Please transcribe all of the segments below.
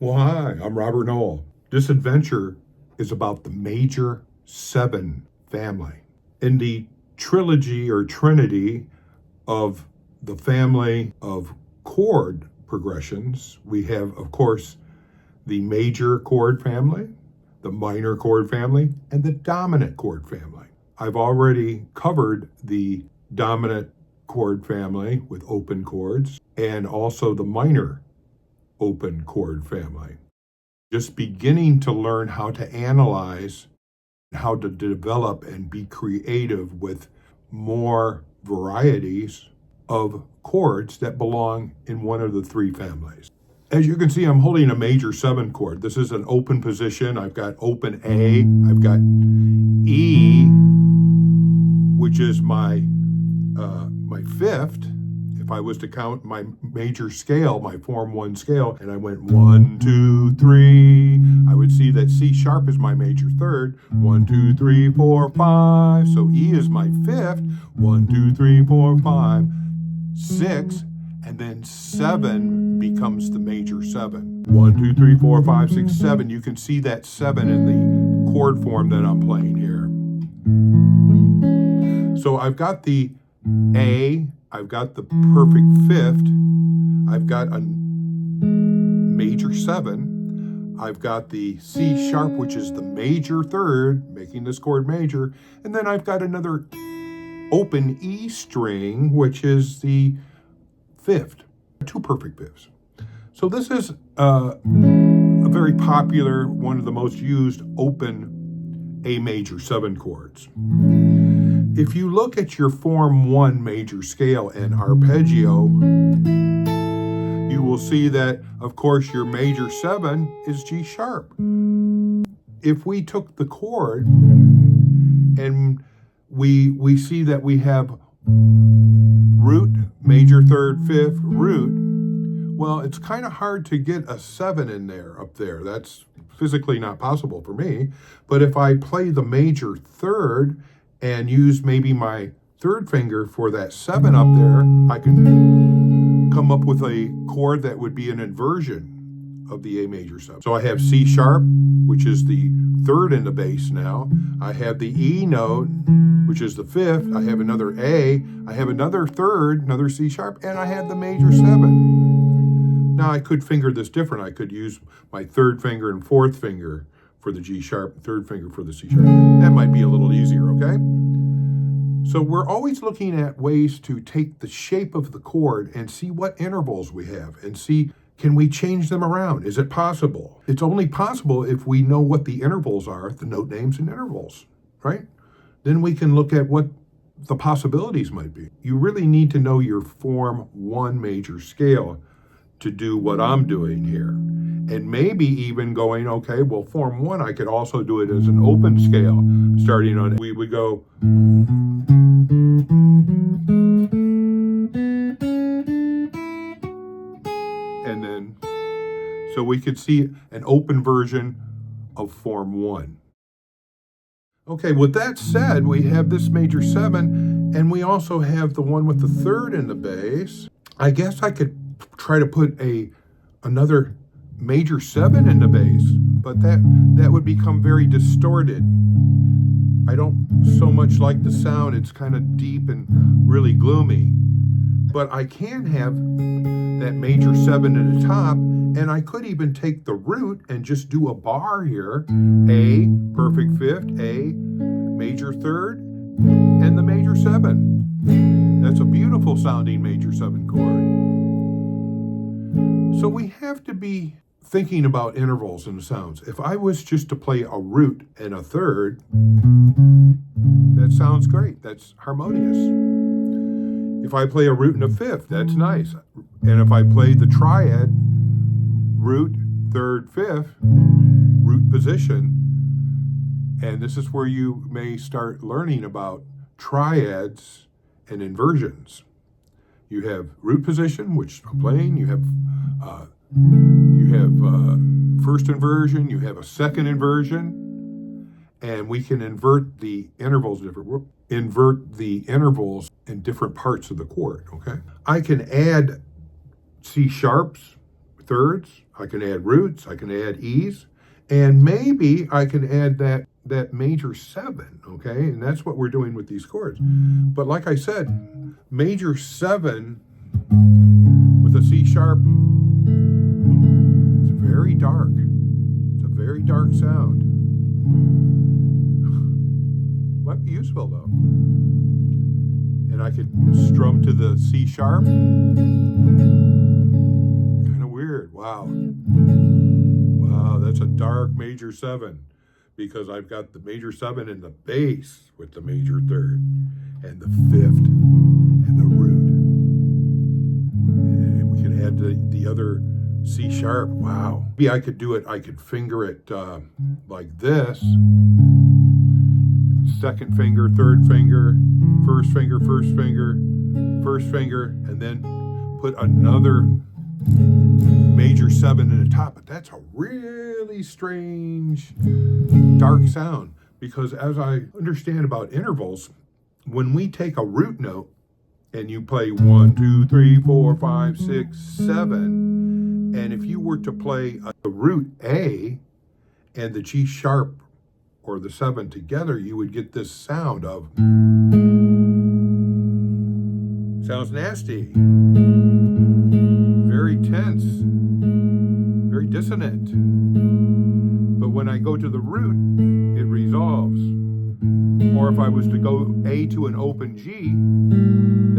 Well, hi, I'm Robert Knoll. This adventure is about the major 7 family. In the trilogy or trinity of the family of chord progressions, we have, of course, the major chord family, the minor chord family, and the dominant chord family. I've already covered the dominant chord family with open chords and also the minor open chord family. Just beginning to learn how to analyze, how to develop and be creative with more varieties of chords that belong in one of the 3 families. As you can see, I'm holding a major 7 chord. This is an open position. I've got open A, I've got E, which is my 5th. If I was to count my major scale, my form 1 scale, and I went 1, 2, 3, I would see that C sharp is my major 3rd. 1, 2, 3, 4, 5. So E is my 5th. 1, 2, 3, 4, 5, 6, and then 7 becomes the major 7. 1, 2, 3, 4, 5, 6, 7. You can see that 7 in the chord form that I'm playing here. So I've got the A, I've got the perfect 5th, I've got a major 7, I've got the C sharp, which is the major 3rd, making this chord major, and then I've got another open E string, which is the 5th, 2 perfect 5ths. So this is a very popular, one of the most used open A major 7 chords. If you look at your form 1 major scale and arpeggio, you will see that, of course, your major 7 is G sharp. If we took the chord and we see that we have root, major 3rd, 5th, root, well, it's kind of hard to get a 7 in there, up there. That's physically not possible for me. But if I play the major 3rd and use maybe my 3rd finger for that 7 up there, I can come up with a chord that would be an inversion of the A major 7. So I have C sharp, which is the 3rd in the bass now. I have the E note, which is the 5th. I have another A. I have another 3rd, another C sharp, and I have the major 7. Now I could finger this different. I could use my 3rd finger and 4th finger for the G sharp, 3rd finger for the C sharp. That might be a little easier, okay? So we're always looking at ways to take the shape of the chord and see what intervals we have and see, can we change them around? Is it possible? It's only possible if we know what the intervals are, the note names and intervals, right? Then we can look at what the possibilities might be. You really need to know your form 1 major scale to do what I'm doing here. And maybe even going, okay, well, form 1, I could also do it as an open scale. Starting on, we would go. And then, so we could see an open version of form 1. Okay, with that said, we have this major 7, and we also have the one with the 3rd in the bass. I guess I could try to put another major 7 in the bass, but that would become very distorted. I don't so much like the sound. It's kind of deep and really gloomy. But I can have that major 7 at the top, and I could even take the root and just do a bar here. A, perfect 5th, A, major 3rd, and the major 7. That's a beautiful sounding major 7 chord. So we have to be thinking about intervals and sounds. If I was just to play a root and a 3rd, that sounds great. That's harmonious. If I play a root and a 5th, that's nice. And if I play the triad, root, 3rd, 5th, root position, and this is where you may start learning about triads and inversions. You have root position, which I'm playing. You have first inversion. You have a second inversion, and we can invert the intervals in different parts of the chord. Okay, I can add C sharps thirds, I can add roots, I can add E's, and maybe I can add that major 7, okay? And that's what we're doing with these chords. But like I said, major 7 with a C sharp, it's very dark. It's a very dark sound. Might be useful though. And I could strum to the C sharp. Kind of weird. Wow. Wow, that's a dark major 7 because I've got the major 7 in the bass with the major 3rd and the 5th and the root. And we could add the other C sharp. Wow. Maybe I could do it, I could finger it like this. 2nd finger, 3rd finger, 1st finger, 1st finger, 1st finger, and then put another major 7 in the top. But that's a really strange, dark sound because as I understand about intervals, when we take a root note and you play 1, 2, 3, 4, 5, 6, 7, and if you were to play a root A and the G sharp or the 7 together, you would get this sound of, sounds nasty, very tense, very dissonant. But when I go to the root, it resolves. Or if I was to go A to an open G,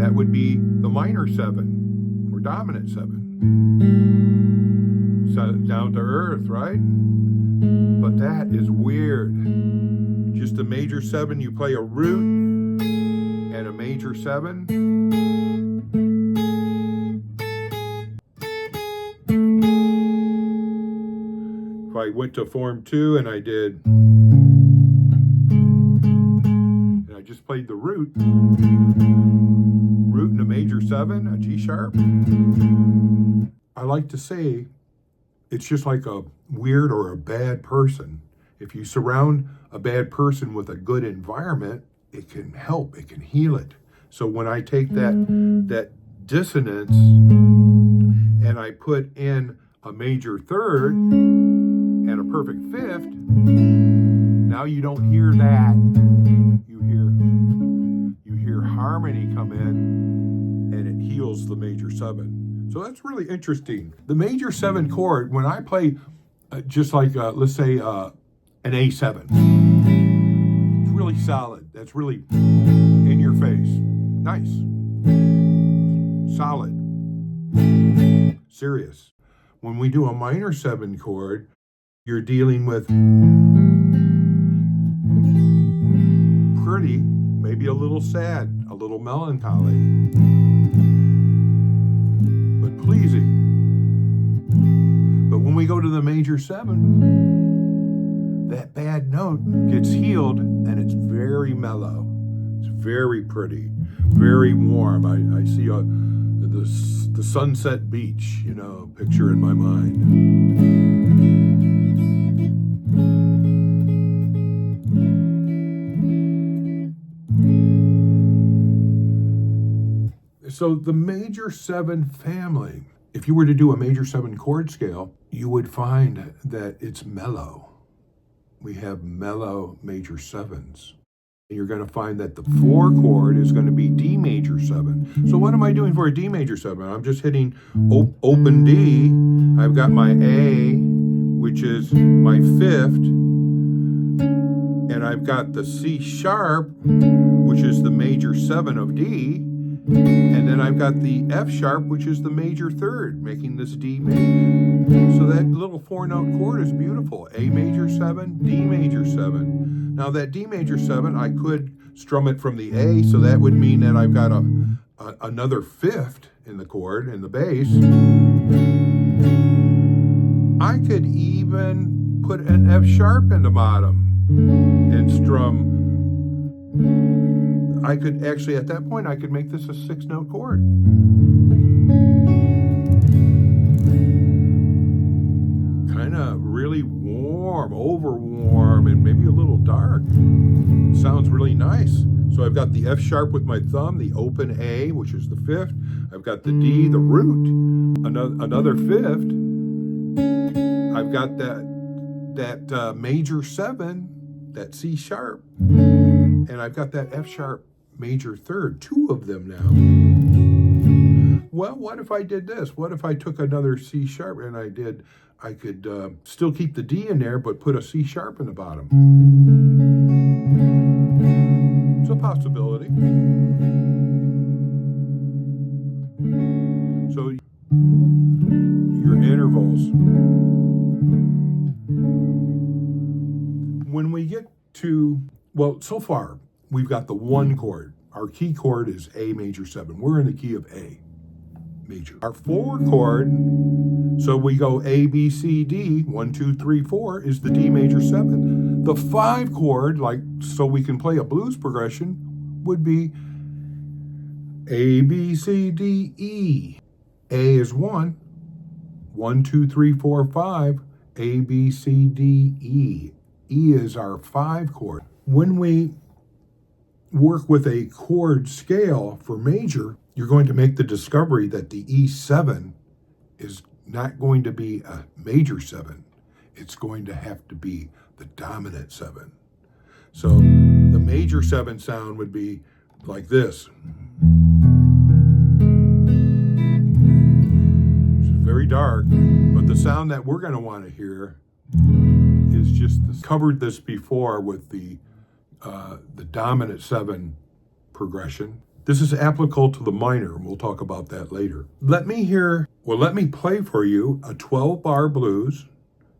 that would be the minor 7 or dominant 7. So down to earth, right? But that is weird. Just a major 7, you play a root and a major 7. If I went to form 2 and I did, and I just played the root and a major 7, a G sharp, I like to say it's just like a weird or a bad person. If you surround a bad person with a good environment, it can help, it can heal it. So when I take that dissonance and I put in a major 3rd and a perfect 5th, now you don't hear that. You hear harmony come in and it heals the major 7. So that's really interesting. The major 7 chord, when I play just like, let's say, an A7, it's really solid. That's really in your face. Nice. Solid. Serious. When we do a minor 7 chord, you're dealing with pretty, maybe a little sad, a little melancholy, but pleasing. But when we go to the major 7, that bad note gets healed and it's very mellow. It's very pretty, very warm. I see the sunset beach, picture in my mind. So the major 7 family, if you were to do a major 7 chord scale, you would find that it's mellow. We have mellow major 7s. You're going to find that the 4 chord is going to be D major 7. So what am I doing for a D major 7? I'm just hitting open D. I've got my A, which is my 5th, and I've got the C sharp, which is the major 7 of D, and then I've got the F sharp, which is the major 3rd, making this D major. So that little 4-note chord is beautiful. A major 7, D major 7. Now that D major 7, I could strum it from the A, so that would mean that I've got another 5th in the chord, in the bass. I could even put an F sharp in the bottom and strum. I could actually, at that point, I could make this a 6-note chord. Kind of really warm, over warm, and maybe a little dark. Sounds really nice. So I've got the F sharp with my thumb, the open A, which is the 5th. I've got the D, the root, another 5th, I've got that major 7, that C sharp, and I've got that F sharp major 3rd, 2 of them now. Well, what if I did this? What if I took another C sharp and I could still keep the D in there, but put a C sharp in the bottom? It's a possibility. So your intervals. When we get to, well, so far, we've got the 1 chord. Our key chord is A major 7. We're in the key of A major. Our 4 chord, so we go A, B, C, D, 1, 2, 3, 4 is the D major 7. The 5 chord, like, so we can play a blues progression, would be A, B, C, D, E. A is 1, 1, 2, 3, 4, 5, A, B, C, D, E. E is our 5 chord. When we work with a chord scale for major, you're going to make the discovery that the E7 is not going to be a major 7. It's going to have to be the dominant 7. So the major 7 sound would be like this. It's very dark, but the sound that we're going to want to hear is just this. Covered this before with the dominant 7 progression. This is applicable to the minor, and we'll talk about that later. Let me play for you a 12-bar blues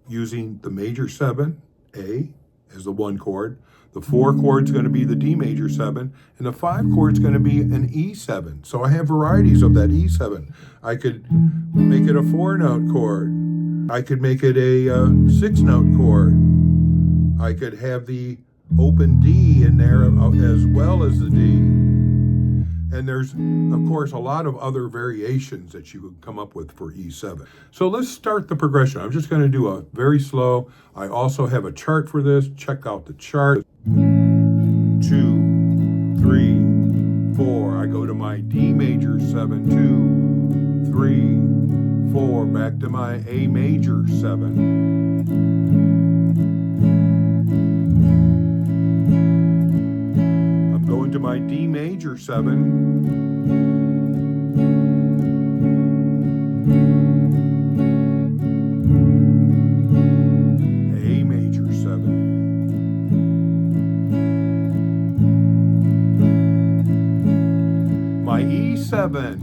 using the major 7, A, as the 1 chord. The 4 chord's going to be the D major 7, and the 5 chord's going to be an E7. So I have varieties of that E7. I could make it a 4-note chord. I could make it a 6-note chord. I could have the open D in there as well as the D. And there's, of course, a lot of other variations that you could come up with for E7. So let's start the progression. I'm just going to do a very slow. I also have a chart for this. Check out the chart. 2, 3, 4. I go to my D major 7, 2, 3, 4. Back to my A major 7. To my D major 7, A major 7, my E7,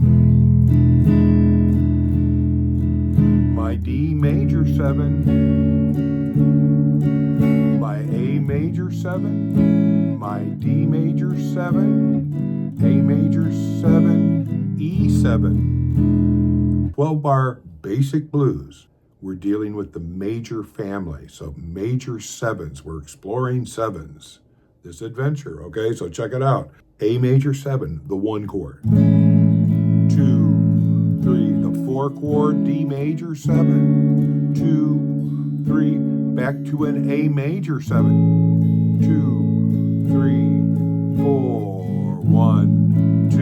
my D major 7, my A major 7, my D major 7, A major 7, E7. 12-bar basic blues. We're dealing with the major family, so major 7s. We're exploring 7s. This adventure, okay? So check it out. A major 7, the 1 chord. 2, 3, the 4 chord, D major 7. 2, 3, back to an A major 7. 2, 3, 4, 1, 2,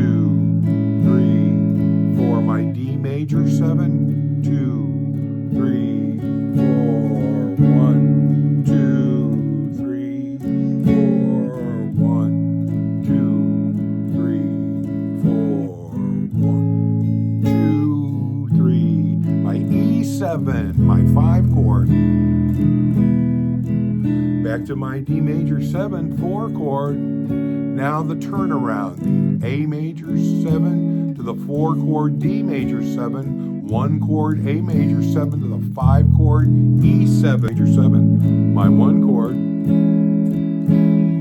3, 4. My D major 7, 2, 3, 4, 1, 2, 3, 4, 1, 2, 3, 4, 1, 2, 3. My E7, my 5 chord. Back to my D major 7, 4 chord. Now the turnaround, the A major 7 to the 4 chord D major 7, 1 chord A major 7 to the 5 chord E7 major 7, my 1 chord,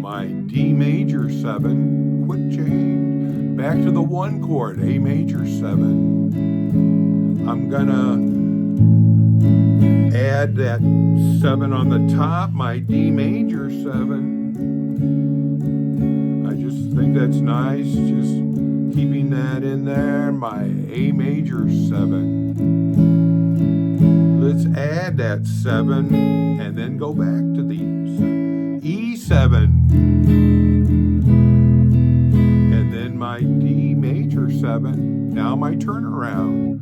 my D major 7, quick change, back to the 1 chord A major 7. I'm gonna add that 7 on the top, my D major 7. I just think that's nice, just keeping that in there, my A major 7. Let's add that 7 and then go back to the E7. And then my D major 7. Now my turnaround.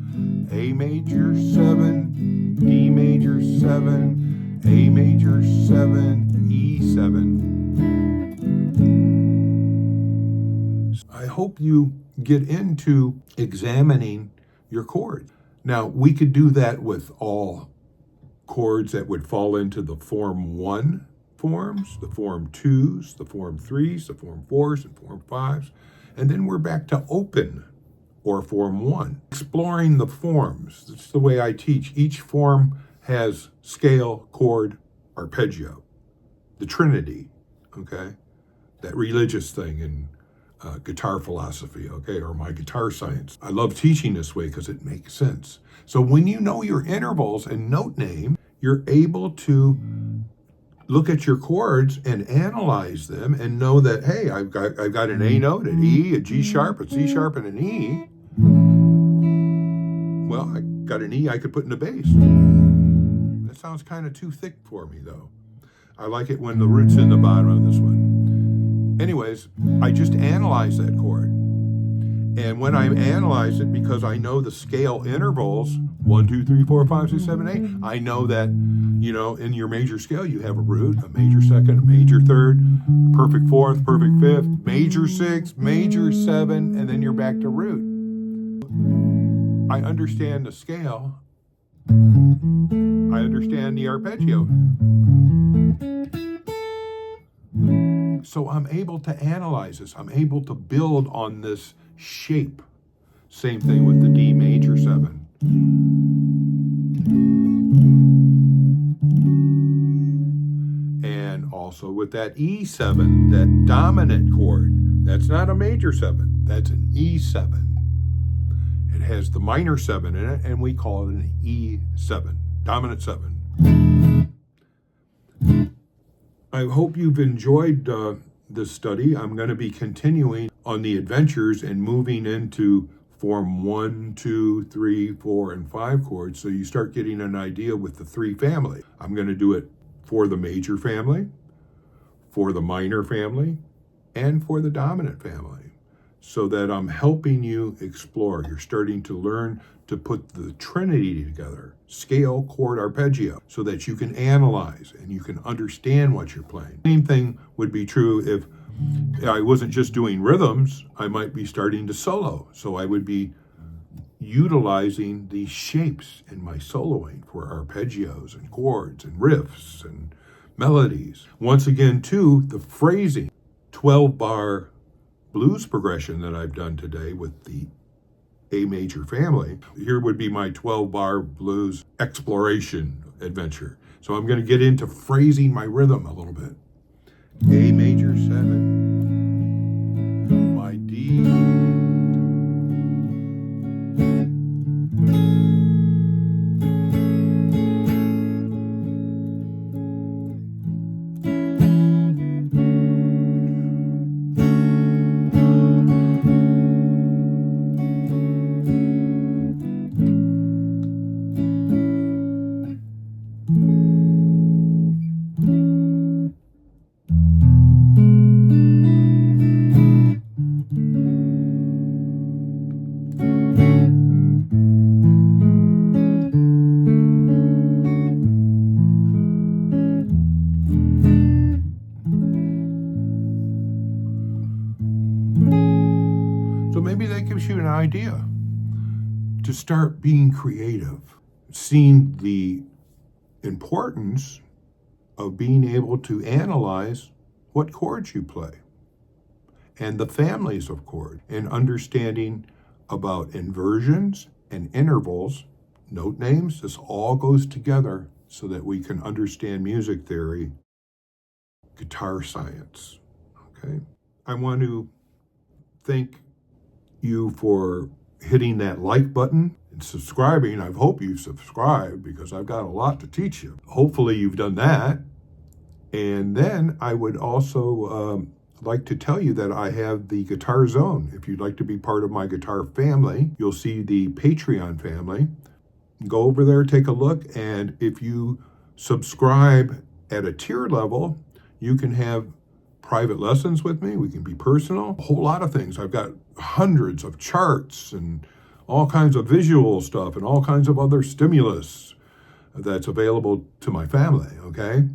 A major 7, D major 7, A major 7, E7. I hope you get into examining your chords. Now, we could do that with all chords that would fall into the form 1 forms, the form 2s, the form 3s, the form 4s, and form 5s. And then we're back to open, or form 1. Exploring the forms. That's the way I teach. Each form has scale, chord, arpeggio. The Trinity, okay? That religious thing in guitar philosophy, okay, or my guitar science. I love teaching this way because it makes sense. So when you know your intervals and note name, you're able to look at your chords and analyze them and know that, hey, I've got an A note, an E, a G sharp, a C sharp, and an E. Well, I got an E I could put in the bass. That sounds kind of too thick for me, though. I like it when the root's in the bottom of this one. Anyways, I just analyze that chord. And when I analyze it, because I know the scale intervals, 1, 2, 3, 4, 5, 6, 7, 8, I know that, in your major scale, you have a root, a major second, a major third, perfect fourth, perfect fifth, major 6, major 7, and then you're back to root. I understand the scale. I understand the arpeggio. So I'm able to analyze this. I'm able to build on this shape. Same thing with the D major 7. And also with that E7, that dominant chord. That's not a major 7. That's an E7. It has the minor 7 in it, and we call it an E7, dominant 7. I hope you've enjoyed this study. I'm going to be continuing on the adventures and moving into form 1, 2, 3, 4, and 5 chords, so you start getting an idea with the 3 family. I'm going to do it for the major family, for the minor family, and for the dominant family, so that I'm helping you explore. You're starting to learn to put the Trinity together, scale, chord, arpeggio, so that you can analyze and you can understand what you're playing. Same thing would be true if I wasn't just doing rhythms. I might be starting to solo, so I would be utilizing these shapes in my soloing for arpeggios and chords and riffs and melodies. Once again, too, the phrasing, 12-bar blues progression that I've done today with the A major family. Here would be my 12-bar blues exploration adventure. So I'm going to get into phrasing my rhythm a little bit. A major 7, my D, maybe that gives you an idea to start being creative, seeing the importance of being able to analyze what chords you play and the families of chords, and understanding about inversions and intervals, note names. This all goes together so that we can understand music theory, guitar science, okay? I want to thank you for hitting that like button and subscribing. I hope you subscribe because I've got a lot to teach you. Hopefully you've done that. And then I would also like to tell you that I have the Guitar Zone. If you'd like to be part of my guitar family, you'll see the Patreon family. Go over there, take a look, and if you subscribe at a tier level, you can have private lessons with me. We can be personal, a whole lot of things. I've got hundreds of charts and all kinds of visual stuff and all kinds of other stimulus. that's available to my family, okay?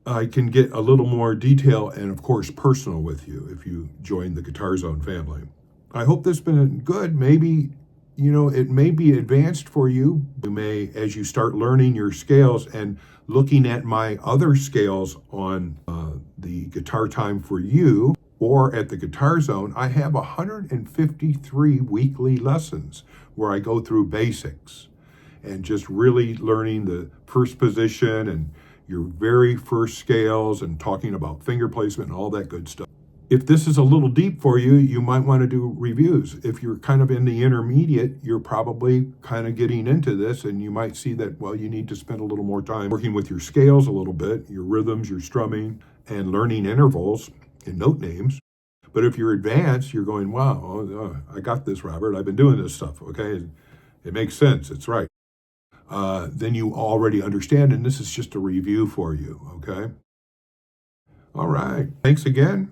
I can get a little more detail and, of course, personal with you if you join the Guitar Zone family. I hope this has been good. Maybe, it may be advanced for you. You may, as you start learning your scales and looking at my other scales on the Guitar Time for You or at the Guitar Zone, I have 153 weekly lessons where I go through basics and just really learning the first position and your very first scales and talking about finger placement and all that good stuff. If this is a little deep for you, you might want to do reviews. If you're kind of in the intermediate, you're probably kind of getting into this, and you might see that, well, you need to spend a little more time working with your scales a little bit, your rhythms, your strumming, and learning intervals and note names. But if you're advanced, you're going, wow, I got this, Robert. I've been doing this stuff, okay? It makes sense. It's right. Then you already understand, and this is just a review for you, okay? All right. Thanks again.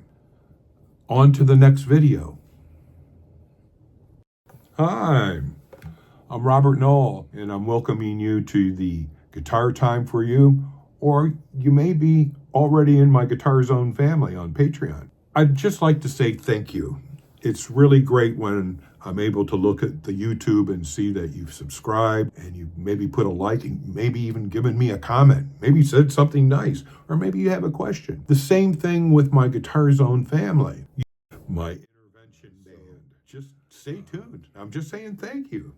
On to the next video. Hi, I'm Robert Knoll, and I'm welcoming you to the Guitar Time for You, or you may be already in my Guitar Zone family on Patreon. I'd just like to say thank you. It's really great when I'm able to look at the YouTube and see that you've subscribed and you maybe put a like and maybe even given me a comment, maybe said something nice, or maybe you have a question. The same thing with my Guitar Zone family, my intervention band. Just stay tuned. I'm just saying thank you.